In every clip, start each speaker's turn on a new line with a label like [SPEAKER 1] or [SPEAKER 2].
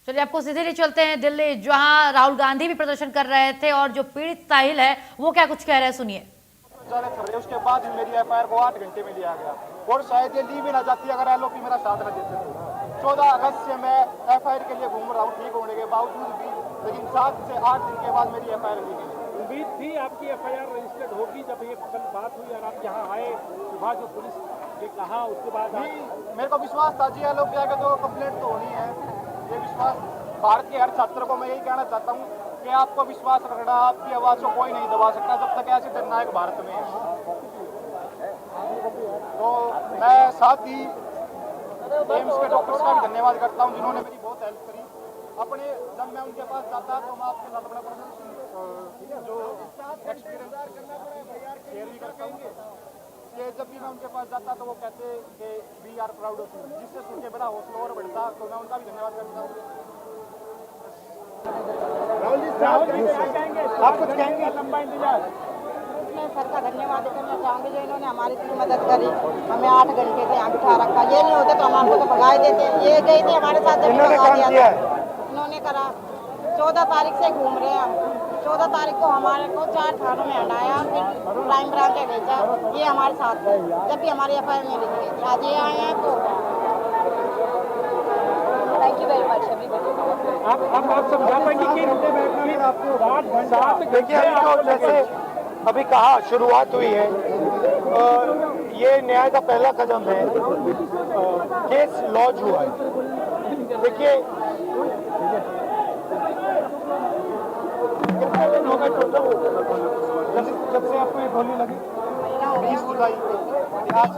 [SPEAKER 1] चलिए आपको सीधे ले चलते हैं दिल्ली, जहां राहुल गांधी भी प्रदर्शन कर रहे थे और जो पीड़ित साहिल है वो क्या कुछ कह रहे हैं, सुनिए।
[SPEAKER 2] उसके बाद मेरी एफआईआर को 8 घंटे में लिया गया और शायद ये ली भी ना जाती अगर एलओपी मेरा साथ न देते थे। 14 अगस्त से मैं एफआईआर के लिए घूम रहा हूँ ठीक होने के बावजूद भी, लेकिन 7 से 8 दिन के बाद मेरी एफआईआर ली गई।
[SPEAKER 3] उम्मीद थी आपकी एफआईआर रजिस्टर्ड होगी जब ये कल बात हुई और आप यहाँ आए, सुबह जो पुलिस ने कहा उसके बाद
[SPEAKER 2] मेरे को विश्वास था जी एलओपी आगे तो कंप्लेंट तो होनी है। ये विश्वास भारत के हर छात्र को मैं यही कहना चाहता हूँ कि आपको विश्वास रखना, आपकी आवाज को कोई नहीं दबा सकता जब तक ऐसे जननायक भारत में है। तो मैं साथ ही एम्स के डॉक्टर्स का भी धन्यवाद करता हूं जिन्होंने मेरी बहुत हेल्प करी। अपने जब मैं उनके पास जाता तो मैं आपके साथ अपना जो एक्सपीरियंस शेयर भी करता हूँ। ये जब भी मैं उनके पास जाता तो वो कहते कि we are proud of you, जिससे सुन के बड़ा हौसला और बढ़ता। तो मैं उनका भी धन्यवाद करता हूँ। आप कुछ कहेंगे?
[SPEAKER 3] लंबा इंतजार।
[SPEAKER 4] मैं सर का धन्यवाद करना चाहूँगी जो इन्होंने हमारी इतनी मदद करी, हमें 8 घंटे से यहाँ बिठा रखा। ये नहीं होते तो हम आपको तो भगा देते। ये गई थी हमारे साथ जब भगा दिया था, इन्होंने करा। 14 तारीख से घूम रहे हैं हम। 14 तारीख को हमारे को 4 थानों में हटाया, फिर क्राइम ब्रांच में भेजा। ये हमारे साथ थे जब भी हमारी एफआईआर में लिखी गई। आज ये आए हैं तो थैंक यू वेरी मच।
[SPEAKER 3] आप समझा पाएंगे कि
[SPEAKER 2] देखिए अभी तो जैसे अभी कहा शुरुआत हुई है, ये न्याय का पहला कदम है। केस लॉन्च हुआ है। देखिए कितने दिन हो गए टोटल जब से आपको ये गोली लगी? 20 जुलाई को। आज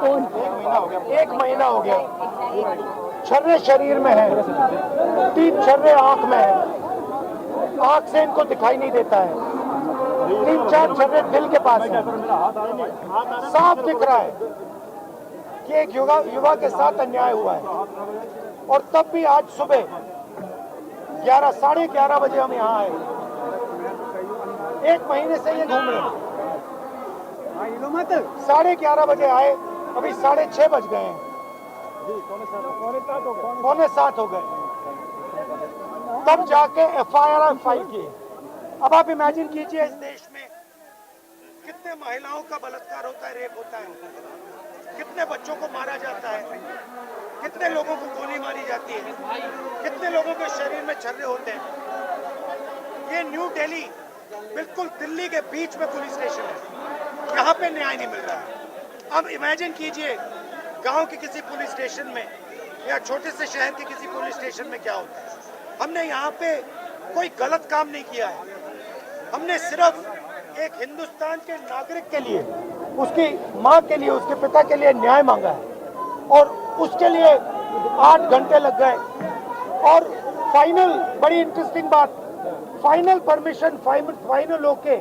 [SPEAKER 2] 1 महीना हो गया। 1 महीना हो गया। छर्रे शरीर में है, 3 छर्रे आंख में है, आंख से इनको दिखाई नहीं देता है। 3-4 छर्रे दिल के पास है। साफ दिख रहा है कि एक युवा के साथ अन्याय हुआ है। और तब भी आज सुबह 11-11:30 बजे हम यहाँ आए। 1 महीने से ये घूम रहे हैं। 11:30 बजे आए, अभी 6:30 बज गए हैं। पौने 7 हो गए, तब जाके एफआईआर फाइल की। अब आप इमेजिन कीजिए इस देश में कितने महिलाओं का बलात्कार होता है, रेप होता है, कितने बच्चों को मारा जाता है, कितने लोगों को गोली मारी जाती है, कितने लोगों के शरीर में छर्रे होते हैं। ये न्यू दिल्ली, बिल्कुल दिल्ली के बीच में पुलिस स्टेशन है, यहाँ पे न्याय नहीं मिल रहा है। अब इमेजिन कीजिए गांव के किसी पुलिस स्टेशन में या छोटे से शहर के किसी पुलिस स्टेशन में क्या होता है। हमने यहाँ पे कोई गलत काम नहीं किया है। हमने सिर्फ एक हिंदुस्तान के नागरिक के लिए, उसकी माँ के लिए, उसके पिता के लिए न्याय मांगा है और उसके लिए 8 घंटे लग गए। और फाइनल, बड़ी इंटरेस्टिंग बात, फाइनल परमिशन फाइनल होके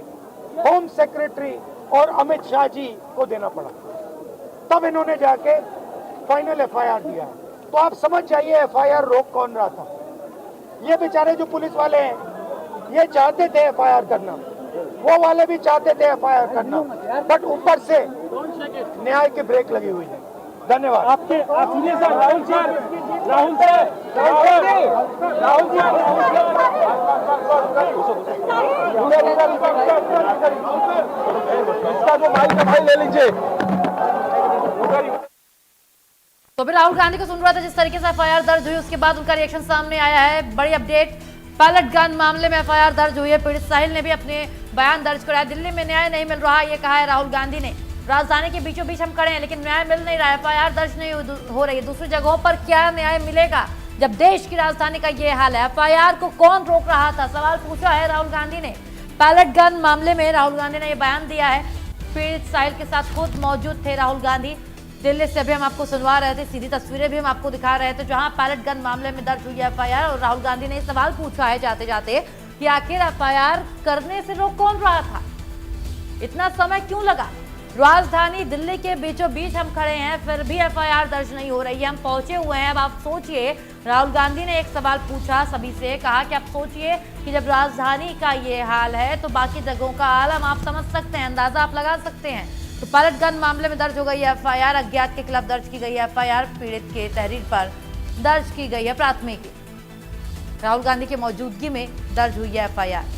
[SPEAKER 2] होम सेक्रेटरी और अमित शाह जी को देना पड़ा, तब इन्होंने जाके फाइनल एफआईआर दिया है। तो आप समझ जाइए एफआईआर रोक कौन रहा था। ये बेचारे जो पुलिस वाले हैं ये चाहते थे एफआईआर करना, वो वाले भी चाहते थे एफआईआर करना, बट ऊपर से न्याय की ब्रेक लगी हुई है। धन्यवाद।
[SPEAKER 3] आपके राहुल इसका जो माइक है भाई ले लीजिए।
[SPEAKER 1] तो फिर राहुल गांधी को सुन रहा था जिस तरीके से एफआईआर दर्ज हुई, उसके बाद उनका रिएक्शन सामने आया है। बड़ी अपडेट, पैलेट गन मामले में एफआईआर दर्ज हुई है। पीड़ित साहिल ने भी अपने बयान दर्ज कराया। दिल्ली में न्याय नहीं मिल रहा, ये कहा है राहुल गांधी ने। राजधानी के बीचों बीच हम खड़े हैं लेकिन न्याय मिल नहीं रहा है, एफआईआर दर्ज नहीं हो रही है। दूसरी जगहों पर क्या न्याय मिलेगा जब देश की राजधानी का ये हाल है? एफआईआर को कौन रोक रहा था, सवाल पूछा है राहुल गांधी ने। पैलेट गन मामले में राहुल गांधी ने ये बयान दिया है। पीड़ित साहिल के साथ खुद मौजूद थे राहुल गांधी। दिल्ली से अभी हम आपको सुनवा रहे थे, सीधी तस्वीरें भी हम आपको दिखा रहे थे जहां पैलेट गन मामले में दर्ज हुई है एफआईआर। और राहुल गांधी ने सवाल पूछा है जाते जाते कि आखिर एफआईआर करने से रोक कौन रहा था, इतना समय क्यों लगा? राजधानी दिल्ली के बीचों बीच हम खड़े हैं फिर भी एफआईआर दर्ज नहीं हो रही है, हम पहुंचे हुए हैं। अब आप सोचिए, राहुल गांधी ने एक सवाल पूछा सभी से, कहा कि आप सोचिए कि जब राजधानी का ये हाल है तो बाकी जगहों का आलम आप समझ सकते हैं, अंदाजा आप लगा सकते हैं। तो पैलेट गन मामले में दर्ज हो गई है एफआईआर, अज्ञात के खिलाफ दर्ज की गई है एफआईआर, पीड़ित के तहरीर पर दर्ज की गई है प्राथमिकी। राहुल गांधी की मौजूदगी में दर्ज हुई है एफआईआर।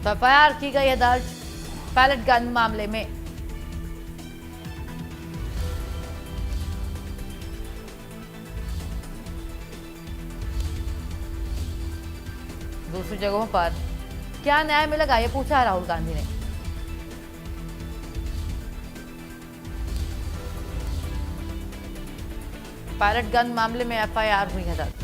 [SPEAKER 1] तो एफआईआर की गई है दर्ज पैलेट गन मामले में। दूसरी जगहों पर क्या न्याय मिलेगा, ये पूछा है राहुल गांधी ने। पैलेट गन मामले में एफआईआर हुई है दर्ज।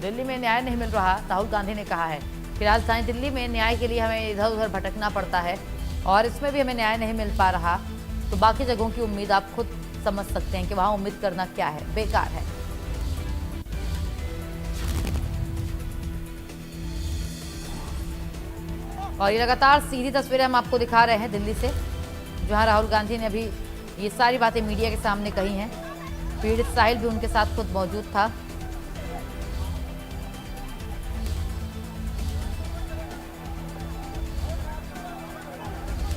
[SPEAKER 1] दिल्ली में न्याय नहीं मिल रहा, राहुल गांधी ने कहा है कि राजधानी दिल्ली में न्याय के लिए हमें इधर उधर भटकना पड़ता है और इसमें भी हमें न्याय नहीं मिल पा रहा, तो बाकी जगहों की उम्मीद आप खुद समझ सकते हैं कि वहां उम्मीद करना क्या है, बेकार है। और ये लगातार सीधी तस्वीरें हम आपको दिखा रहे हैं दिल्ली से, जहां राहुल गांधी ने अभी ये सारी बातें मीडिया के सामने कही हैं। पीड़ित साहिल भी उनके साथ खुद मौजूद था।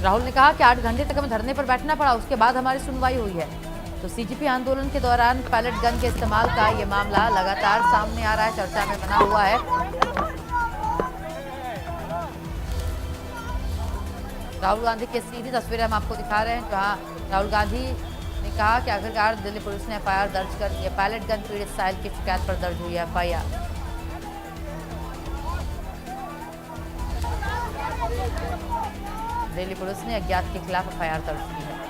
[SPEAKER 1] राहुल ने कहा कि 8 घंटे तक हमें धरने पर बैठना पड़ा, उसके बाद हमारी सुनवाई हुई है। तो सीजीपी आंदोलन के दौरान पैलेट गन के इस्तेमाल का ये मामला लगातार सामने आ रहा है, चर्चा में बना हुआ है। राहुल गांधी की सीधी तस्वीरें हम आपको दिखा रहे हैं, जहां राहुल गांधी ने कहा कि आखिरकार दिल्ली पुलिस ने एफआईआर दर्ज कर दी है। पैलेट गन पीड़ित साहिल की शिकायत पर दर्ज हुई है एफआईआर। दिल्ली पुलिस ने अज्ञात के खिलाफ एफआईआर दर्ज की है।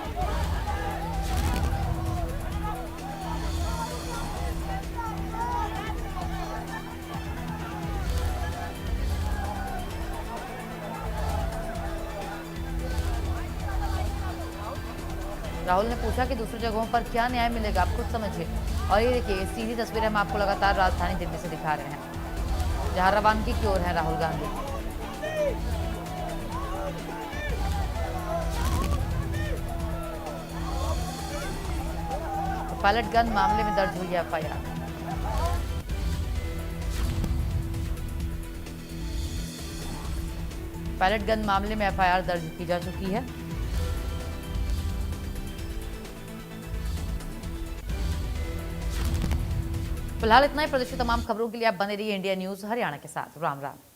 [SPEAKER 1] राहुल ने पूछा कि दूसरी जगहों पर क्या न्याय मिलेगा, आप खुद समझिए। और ये देखिए सीधी तस्वीरें हम आपको लगातार राजधानी दिल्ली से दिखा रहे हैं, जहां रवानगी की ओर है राहुल गांधी। पैलेट गन मामले में दर्ज हुई है एफआईआर। पैलेट गन मामले में एफआईआर दर्ज की जा चुकी है। फिलहाल इतना ही। प्रदेश की तमाम खबरों के लिए आप बने रहिए इंडिया न्यूज हरियाणा के साथ। राम राम।